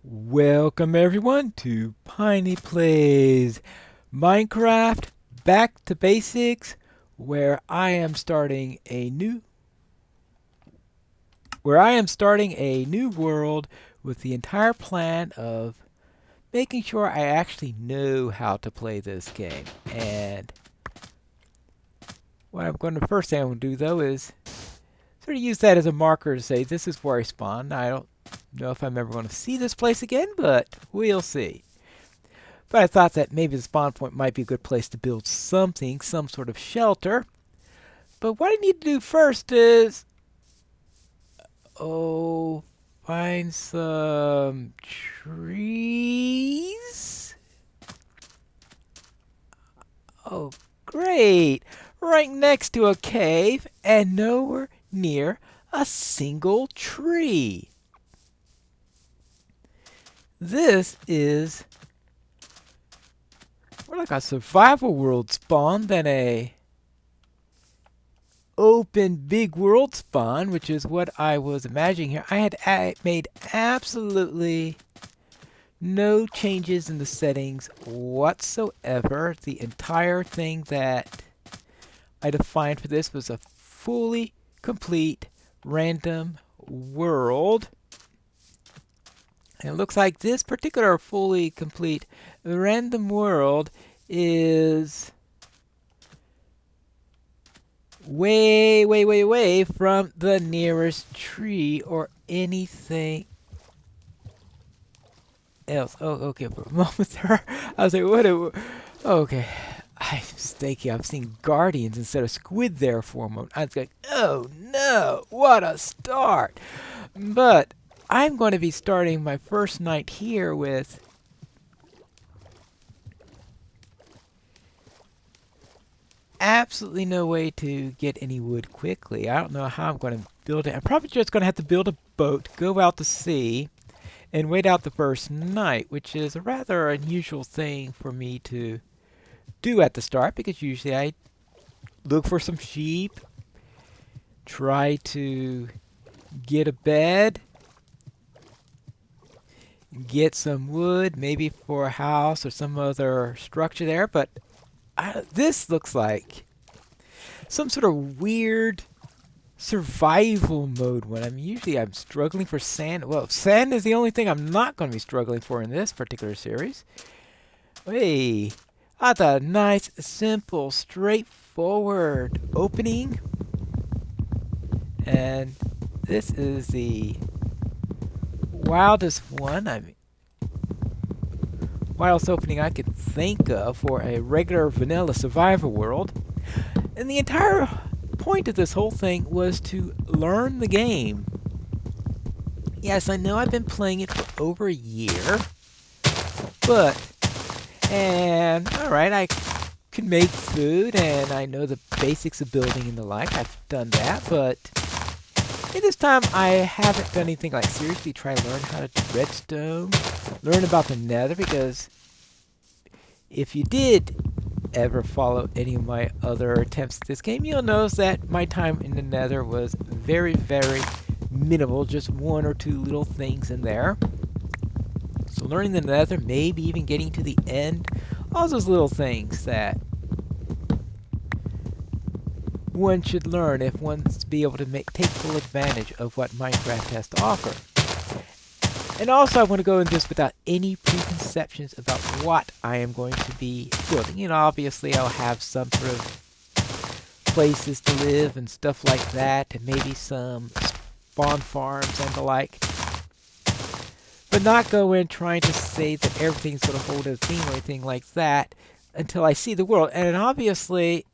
Welcome everyone to Piney Plays Minecraft Back to Basics, where I am starting a new world with the entire plan of making sure I actually know how to play this game. And what I'm going to first thing I'm going to do though is sort of use that as a marker to say this is where I spawned. I don't know if I'm ever going to see this place again, but we'll see. But I thought that maybe the spawn point might be a good place to build something, some sort of shelter. But what I need to do first is, find some trees. Oh, great. Right next to a cave and nowhere near a single tree. This is more like a survival world spawn than a open big world spawn, which is what I was imagining here. I had made absolutely no changes in the settings whatsoever. The entire thing that I defined for this was a fully complete random world. And it looks like this particular fully complete random world is way from the nearest tree or anything else. Oh, okay, for a moment there, I was like, okay. I was thinking I'm seeing guardians instead of squid there for a moment. I was like, oh no, what a start. But I'm going to be starting my first night here with absolutely no way to get any wood quickly. I don't know how I'm going to build it. I'm probably just going to have to build a boat, go out to sea, and wait out the first night, which is a rather unusual thing for me to do at the start, because usually I look for some sheep, try to get a bed, get some wood, maybe for a house or some other structure there, but this looks like some sort of weird survival mode when I'm struggling for sand. Well, sand is the only thing I'm not going to be struggling for in this particular series. Hey, that's a nice, simple, straightforward opening. And this is the wildest one. I mean, wildest opening I could think of for a regular vanilla survival world. And the entire point of this whole thing was to learn the game. Yes, I know I've been playing it for over a year, but, and alright, I can make food and I know the basics of building and the like. I've done that, but in this time I haven't done anything like seriously try to learn how to do redstone, learn about the nether, because if you did ever follow any of my other attempts at this game, you'll notice that my time in the nether was very minimal, just one or two little things in there. So learning the nether, maybe even getting to the end, all those little things that one should learn if one wants to be able to take full advantage of what Minecraft has to offer. And also, I want to go into this without any preconceptions about what I am going to be building. You know, obviously I'll have some sort of places to live and stuff like that, and maybe some spawn farms and the like. But not go in trying to say that everything's going to hold a theme or anything like that until I see the world. And obviously,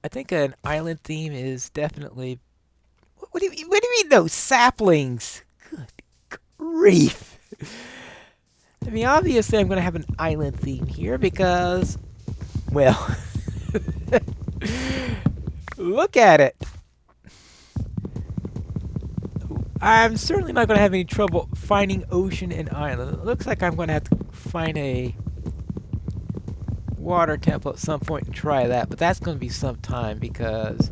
I think an island theme is definitely... What do you mean those saplings? Good grief. I mean, obviously I'm going to have an island theme here because, well, look at it. I'm certainly not going to have any trouble finding ocean and island. It looks like I'm going to have to find a water temple at some point and try that, but that's going to be some time because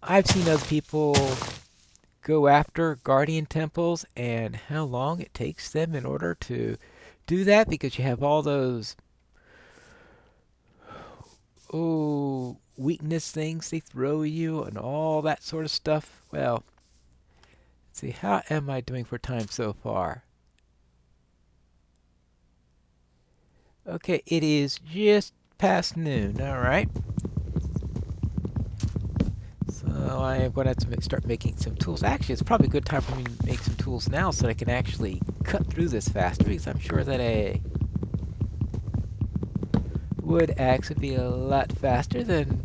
I've seen other people go after guardian temples and how long it takes them in order to do that, because you have all those weakness things they throw you and all that sort of stuff. Well, let's see, how am I doing for time so far? Okay, it is just past noon. All right. So I am going to have to start making some tools. Actually, it's probably a good time for me to make some tools now so that I can actually cut through this faster, because I'm sure that a wood axe would be a lot faster than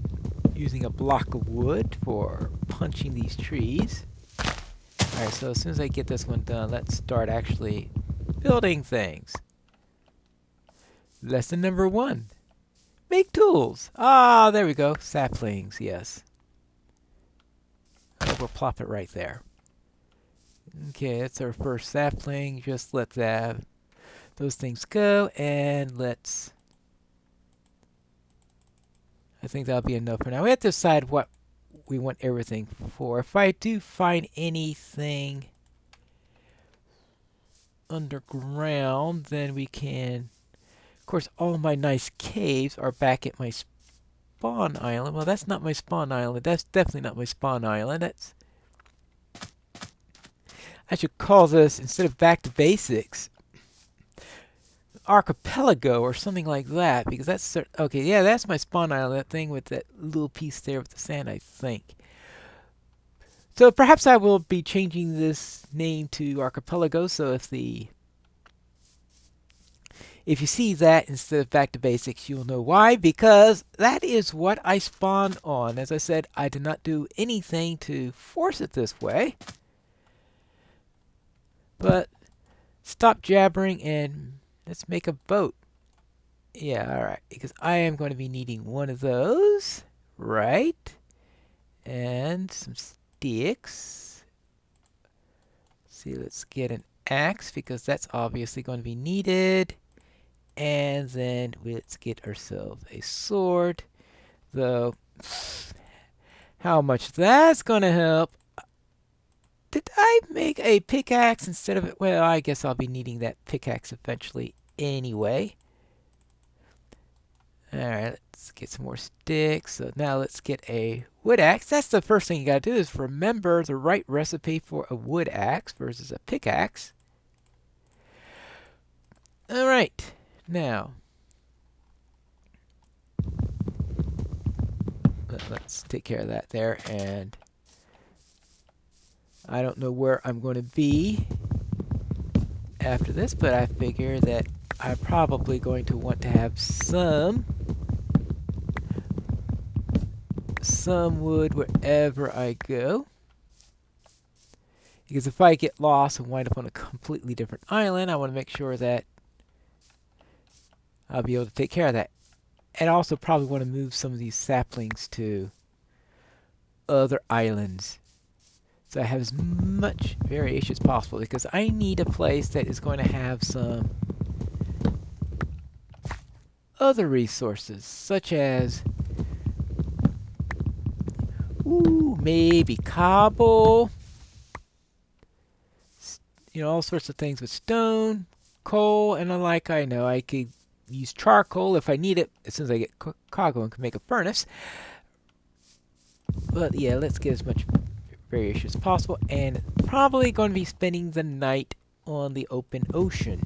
using a block of wood for punching these trees. Alright, so as soon as I get this one done, let's start actually building things. Lesson number 1. Make tools. Ah, there we go. Saplings, yes. We'll plop it right there. Okay, that's our first sapling. Just let those things go, and let's... I think that'll be enough for now. We have to decide what we want everything for. If I do find anything underground, then we can... Of course, all my nice caves are back at my spawn island. Well, that's not my spawn island. That's definitely not my spawn island. That's... I should call this, instead of back to basics, Archipelago or something like that, because that's... Okay, yeah, that's my spawn island, that thing with that little piece there with the sand, I think. So perhaps I will be changing this name to Archipelago, so if you see that instead of back to basics, you'll know why, because that is what I spawned on. As I said, I did not do anything to force it this way. But stop jabbering and let's make a boat. Yeah, alright, because I am going to be needing one of those, right? And some sticks. See, let's get an axe, because that's obviously going to be needed. And then let's get ourselves a sword. Though, how much that's going to help. Did I make a pickaxe instead of it? Well, I guess I'll be needing that pickaxe eventually anyway. Alright, let's get some more sticks. So now let's get a wood axe. That's the first thing you gotta do, is remember the right recipe for a wood axe versus a pickaxe. Alright, now let's take care of that there. And I don't know where I'm going to be after this, but I figure that I'm probably going to want to have some wood wherever I go. Because if I get lost and wind up on a completely different island, I want to make sure that I'll be able to take care of that. And I also probably want to move some of these saplings to other islands, so I have as much variation as possible, because I need a place that is going to have some other resources, such as maybe cobble, you know, all sorts of things with stone, coal, and the like. I know I could use charcoal if I need it as soon as I get cargo and can make a furnace. But yeah, let's get as much variation as possible, and probably going to be spending the night on the open ocean.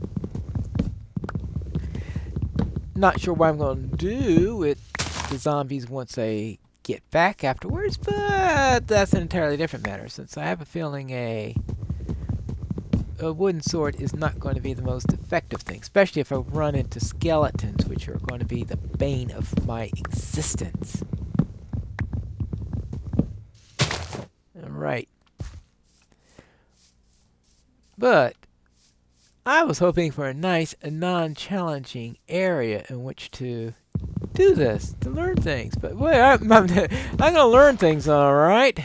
Not sure what I'm going to do with the zombies once I get back afterwards, but that's an entirely different matter, since I have a feeling a wooden sword is not going to be the most effective thing, especially if I run into skeletons, which are going to be the bane of my existence. Alright. But I was hoping for a nice and non-challenging area in which to do this, to learn things. But well, I'm going to learn things, alright?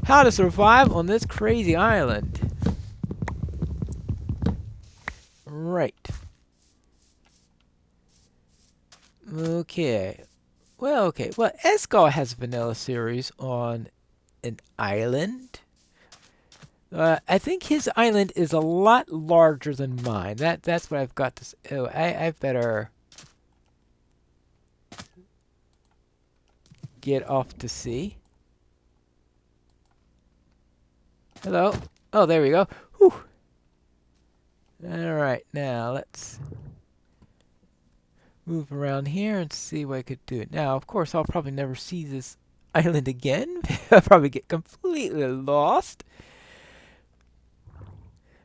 How to survive on this crazy island. Right. Okay. Well, okay. Well, Escal has a vanilla series on an island. I think his island is a lot larger than mine. That's what I've got to. Oh, I better get off to sea. Hello. Oh, there we go. Whew. All right, now let's move around here and see what I could do. Now, of course, I'll probably never see this island again. I'll probably get completely lost.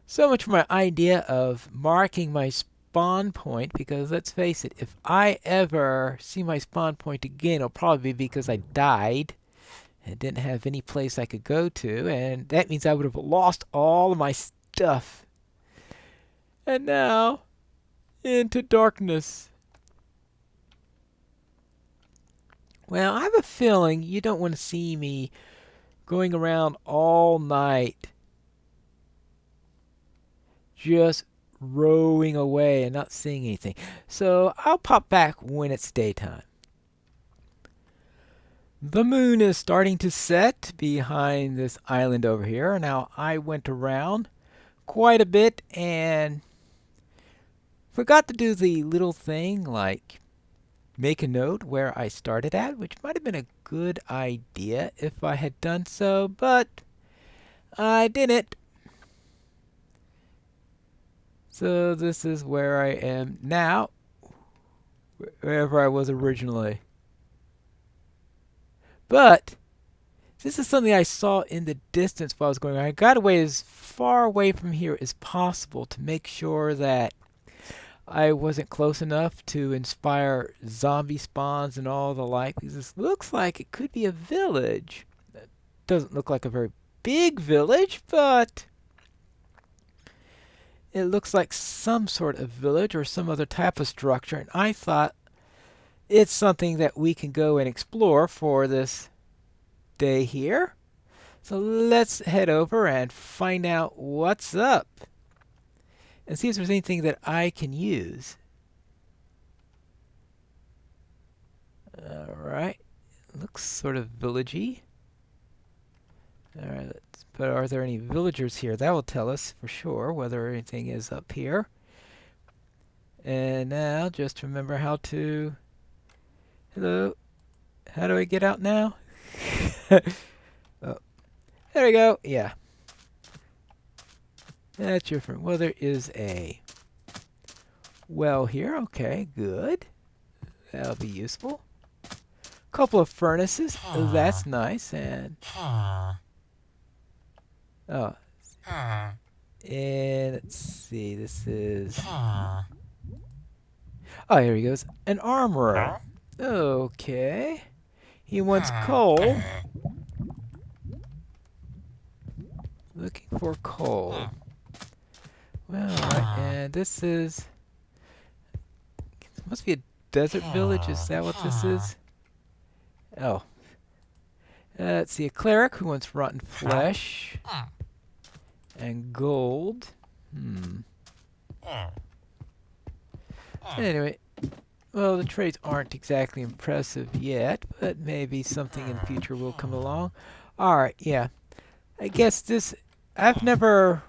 So much for my idea of marking my spawn point, because let's face it, if I ever see my spawn point again, it'll probably be because I died and didn't have any place I could go to, and that means I would have lost all of my stuff. And now, into darkness. Well, I have a feeling you don't want to see me going around all night just rowing away and not seeing anything. So I'll pop back when it's daytime. The moon is starting to set behind this island over here. Now, I went around quite a bit and forgot to do the little thing like make a note where I started at, which might have been a good idea if I had done so, but I didn't. So this is where I am now, wherever I was originally. But this is something I saw in the distance while I was going. I got away as far away from here as possible to make sure that I wasn't close enough to inspire zombie spawns and all the like, because this looks like it could be a village. It doesn't look like a very big village, but it looks like some sort of village or some other type of structure, and I thought it's something that we can go and explore for this day here. So let's head over and find out what's up and see if there's anything that I can use. Alright, looks sort of villagey. Alright, but are there any villagers here? That will tell us for sure whether anything is up here. And now, just remember how to... Hello? How do I get out now? Oh, there we go. Yeah. That's your friend. Well, there is a well here. Okay, good. That'll be useful. Couple of furnaces. Oh, that's nice. And oh, and let's see. This is oh, here he goes. An armorer. Okay. He wants coal. Looking for coal. Well, right, and this is... must be a desert village. Is that what this is? Oh. Let's see. A cleric who wants rotten flesh. And gold. Anyway. Well, the trades aren't exactly impressive yet, but maybe something in the future will come along. Alright, yeah. I guess this... I've never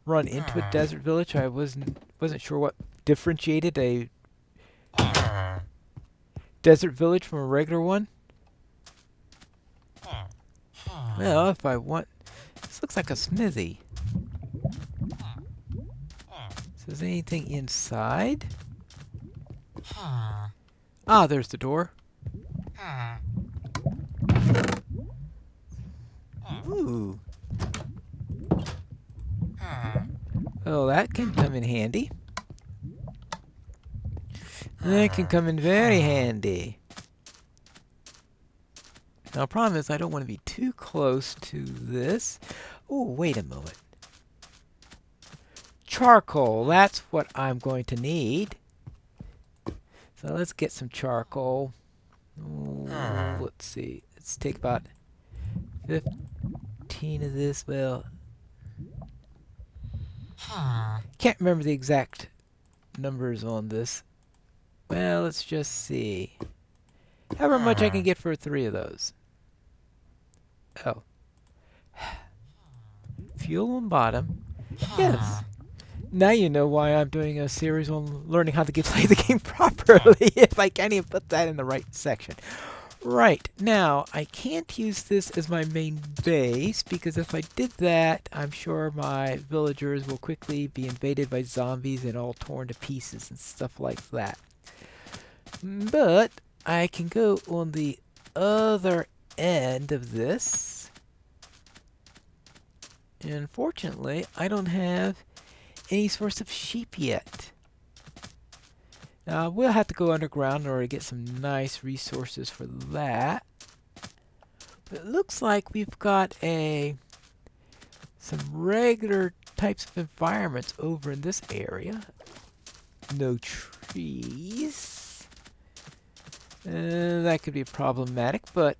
run into a desert village. I wasn't sure what differentiated a desert village from a regular one. Well, if I want... This looks like a smithy. So is there anything inside? Ah, there's the door. Ooh. Oh, that can come in handy. That can come in very handy. Now, the problem is I don't want to be too close to this. Oh, wait a moment. Charcoal, that's what I'm going to need. So let's get some charcoal. Ooh, let's see. Let's take about 15 of this. Well, can't remember the exact numbers on this. Well, let's just see. However much I can get for 3 of those. Oh. fuel on bottom. Yes. Now you know why I'm doing a series on learning how to play the game properly, if I can't even put that in the right section. Right, now, I can't use this as my main base, because if I did that, I'm sure my villagers will quickly be invaded by zombies and all torn to pieces and stuff like that. But I can go on the other end of this. And unfortunately, I don't have any source of sheep yet. Now, we'll have to go underground in order to get some nice resources for that. But it looks like we've got some regular types of environments over in this area. No trees. That could be problematic, but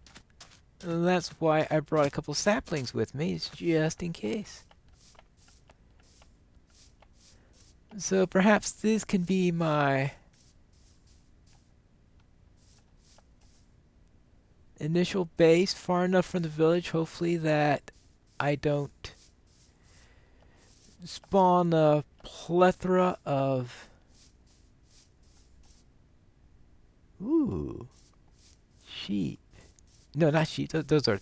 that's why I brought a couple saplings with me, just in case. So perhaps this can be my initial base, far enough from the village, hopefully, that I don't spawn a plethora of... Ooh. Sheep. No, not sheep. Those are...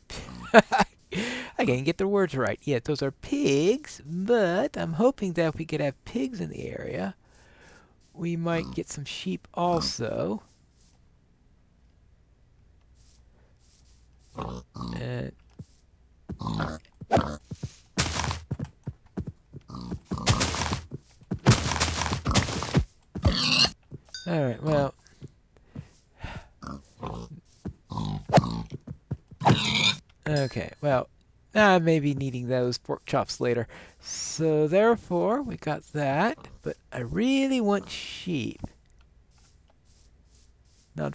I can't get the words right. Yeah, those are pigs, but I'm hoping that if we could have pigs in the area, we might get some sheep also. And alright, well. Okay, well, I may be needing those pork chops later. So therefore, we got that, but I really want sheep. Now,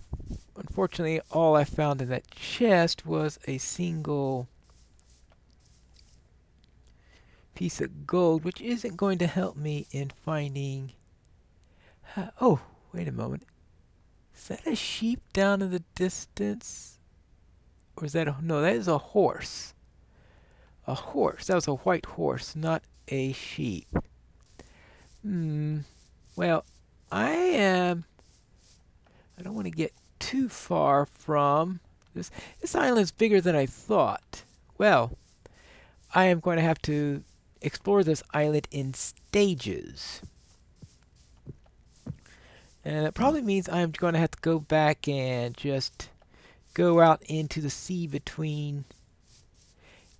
unfortunately, all I found in that chest was a single piece of gold, which isn't going to help me in finding... Oh, wait a moment. Is that a sheep down in the distance? Or is that a... No, that is a horse. A horse. That was a white horse, not a sheep. Well, I don't want to get too far from this. This island's bigger than I thought. Well, I am going to have to explore this island in stages. And it probably means I'm going to have to go back and just go out into the sea between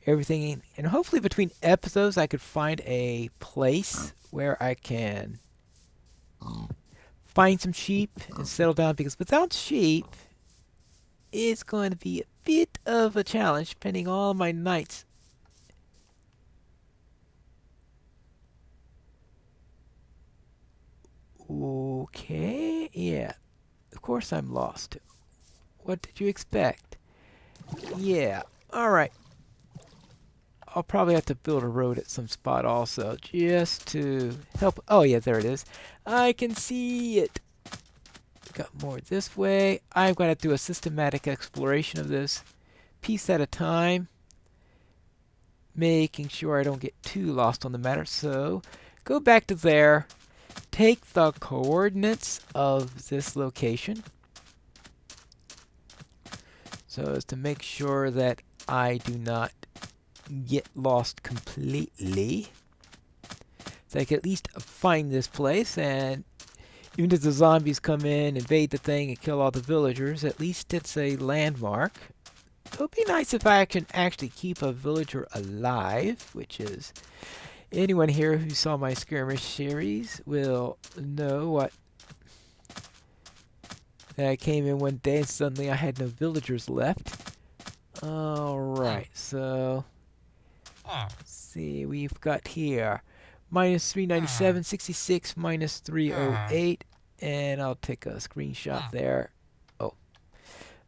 everything. And hopefully between episodes I could find a place where I can find some sheep and settle down. Because without sheep, it's going to be a bit of a challenge spending all my nights. Okay, yeah. Of course I'm lost. What did you expect? Yeah, alright. I'll probably have to build a road at some spot also, just to help. Oh yeah, there it is. I can see it. Got more this way. I'm going to do a systematic exploration of this, piece at a time, making sure I don't get too lost on the matter. So, go back to there. Take the coordinates of this location, so as to make sure that I do not get lost completely. So I can at least find this place, and even if the zombies come in, invade the thing, and kill all the villagers, at least it's a landmark. It would be nice if I can actually keep a villager alive, which is... Anyone here who saw my skirmish series will know what... That I came in one day and suddenly I had no villagers left. Alright, so... Let's see, we've got here minus 397, 66, minus 308, and I'll take a screenshot there. Oh,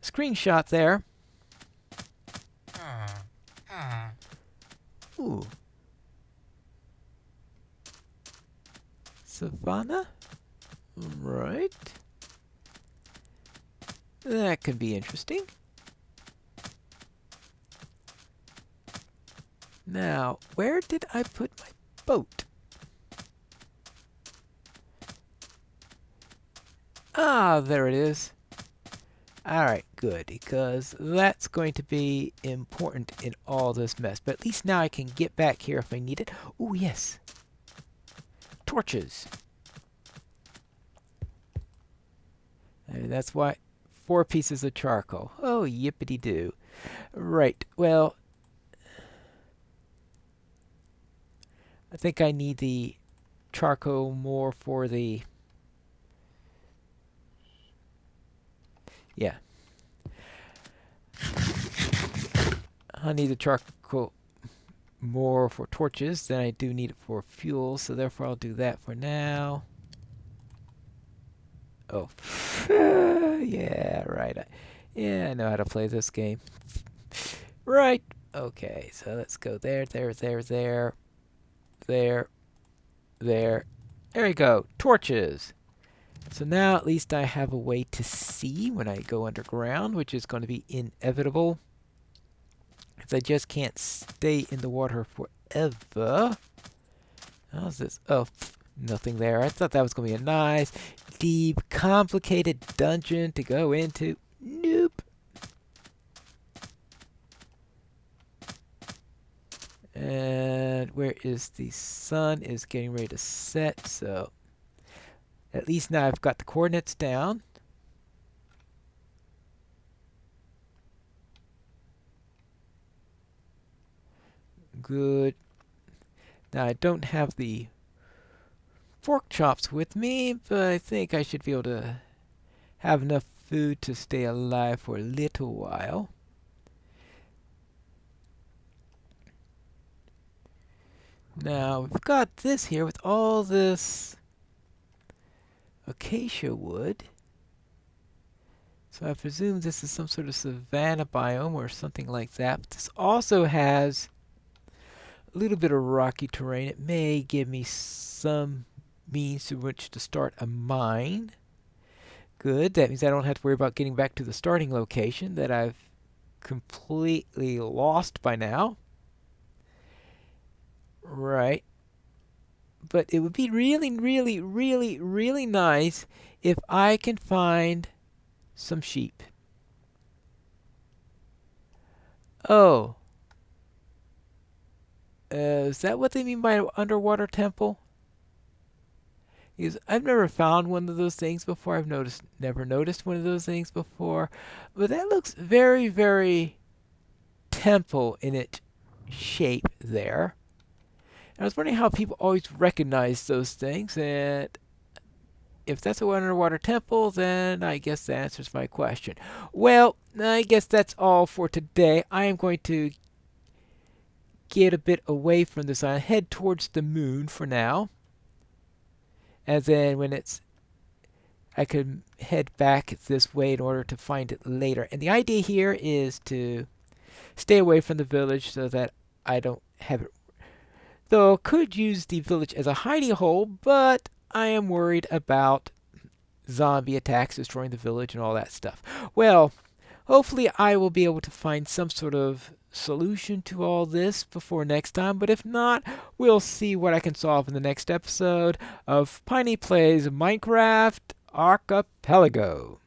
screenshot there. Ooh. Savannah? Right. That could be interesting. Now, where did I put my boat? Ah, there it is. Alright, good, because that's going to be important in all this mess. But at least now I can get back here if I need it. Oh, yes. Torches. And that's why 4 pieces of charcoal. Oh, yippity-doo. Right, well, I think I need the charcoal more for the... Yeah. I need the charcoal more for torches than I do need it for fuel, so therefore I'll do that for now. Oh. Yeah, right. Yeah, I know how to play this game. Right. Okay, so let's go there, there, there, there, there, there. There we go. Torches. So now at least I have a way to see when I go underground, which is going to be inevitable. Because I just can't stay in the water forever. How's this? Oh, nothing there. I thought that was going to be a nice, deep, complicated dungeon to go into. Nope. And where is the sun? Is getting ready to set, so at least now I've got the coordinates down. Good. Now I don't have the pork chops with me, but I think I should be able to have enough food to stay alive for a little while. Now we've got this here with all this acacia wood. So I presume this is some sort of savanna biome or something like that. But this also has a little bit of rocky terrain. It may give me some means through which to start a mine. Good. That means I don't have to worry about getting back to the starting location that I've completely lost by now. Right. But it would be really, really, really, really nice if I can find some sheep. Oh. Is that what they mean by an underwater temple? Because I've never found one of those things before. Never noticed one of those things before. But that looks very, very temple in its shape there. And I was wondering how people always recognize those things, and if that's an underwater temple, then I guess that answers my question. Well, I guess that's all for today. I am going to get a bit away from this island, head towards the moon for now. And then when I could head back this way in order to find it later. And the idea here is to stay away from the village so that I don't have it. Though I could use the village as a hiding hole, but I am worried about zombie attacks destroying the village and all that stuff. Well, hopefully I will be able to find some sort of solution to all this before next time, but if not, we'll see what I can solve in the next episode of Piney Plays Minecraft Archipelago.